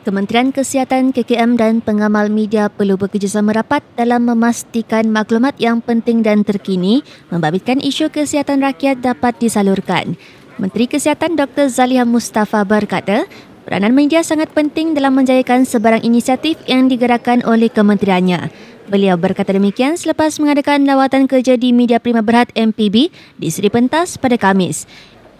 Kementerian Kesihatan, KKM dan pengamal media perlu bekerjasama rapat dalam memastikan maklumat yang penting dan terkini membabitkan isu kesihatan rakyat dapat disalurkan. Menteri Kesihatan Dr. Zaliha Mustafa berkata, peranan media sangat penting dalam menjayakan sebarang inisiatif yang digerakkan oleh kementeriannya. Beliau berkata demikian selepas mengadakan lawatan kerja di Media Prima Berhad MPB di Seri Pentas pada Khamis.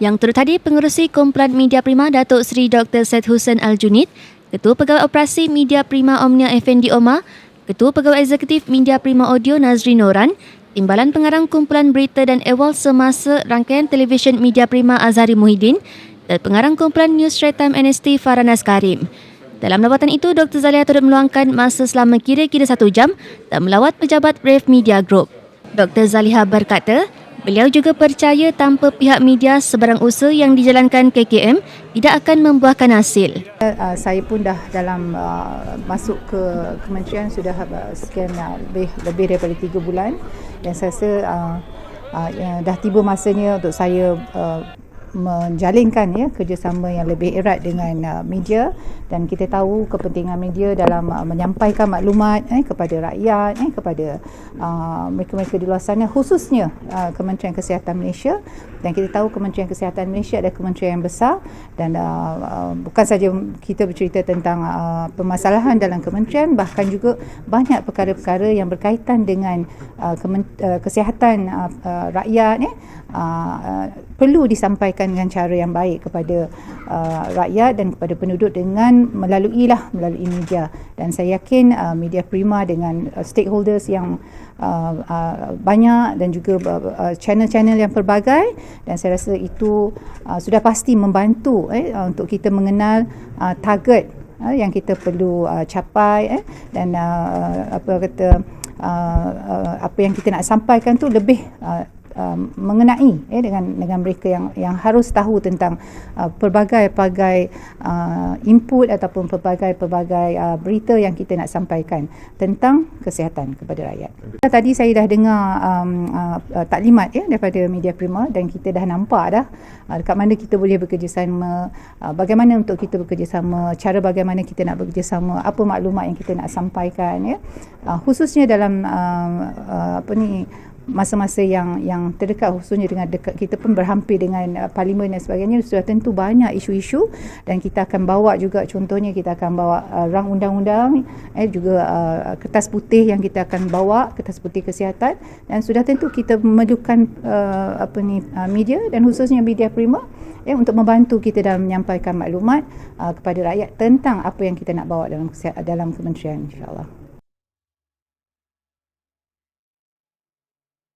Yang turut hadir pengerusi Kumpulan Media Prima Datuk Seri Dr. Syed Hussein Al-Junid, Ketua Pegawai Operasi Media Prima Omnia Effendi Omar, Ketua Pegawai Eksekutif Media Prima Audio Nazri Noran, Timbalan Pengarang Kumpulan Berita dan Awal Semasa Rangkaian Televisyen Media Prima Azhari Muhyiddin dan Pengarang Kumpulan News Straight Time NST Faranas Karim. Dalam lawatan itu, Dr. Zaliha turut meluangkan masa selama kira-kira 1 jam dan melawat pejabat Brave Media Group. Dr. Zaliha berkata, beliau juga percaya tanpa pihak media sebarang usaha yang dijalankan KKM tidak akan membuahkan hasil. Saya pun dah dalam masuk ke kementerian sudah sekian lebih daripada 3 bulan dan saya rasa dah tiba masanya untuk saya menjalinkan kerjasama yang lebih erat dengan media, dan kita tahu kepentingan media dalam menyampaikan maklumat kepada rakyat, kepada mereka-mereka di luar sana, khususnya Kementerian Kesihatan Malaysia. Dan kita tahu Kementerian Kesihatan Malaysia adalah kementerian yang besar dan bukan saja kita bercerita tentang permasalahan dalam kementerian, bahkan juga banyak perkara-perkara yang berkaitan dengan kesihatan rakyat perlu disampaikan dengan cara yang baik kepada rakyat dan kepada penduduk dengan melalui media. Dan saya yakin Media Prima dengan stakeholders yang banyak dan juga channel-channel yang pelbagai, dan saya rasa itu sudah pasti membantu untuk kita mengenal target yang kita perlu capai dan apa yang kita nak sampaikan tu lebih mengenai dengan mereka yang harus tahu tentang pelbagai input ataupun pelbagai berita yang kita nak sampaikan tentang kesihatan kepada rakyat. Tadi saya dah dengar taklimat daripada Media Prima dan kita dah nampak dah dekat mana kita boleh bekerjasama, bagaimana untuk kita bekerjasama, cara bagaimana kita nak bekerjasama, apa maklumat yang kita nak sampaikan khususnya dalam masa-masa yang terdekat, khususnya dengan kita pun berhampir dengan parlimen dan sebagainya, sudah tentu banyak isu-isu dan kita akan bawa juga, contohnya kita akan bawa rang undang-undang, juga kertas putih yang kita akan bawa, kertas putih kesihatan, dan sudah tentu kita memerlukan media dan khususnya Media Prima untuk membantu kita dalam menyampaikan maklumat kepada rakyat tentang apa yang kita nak bawa dalam kementerian, insya-Allah.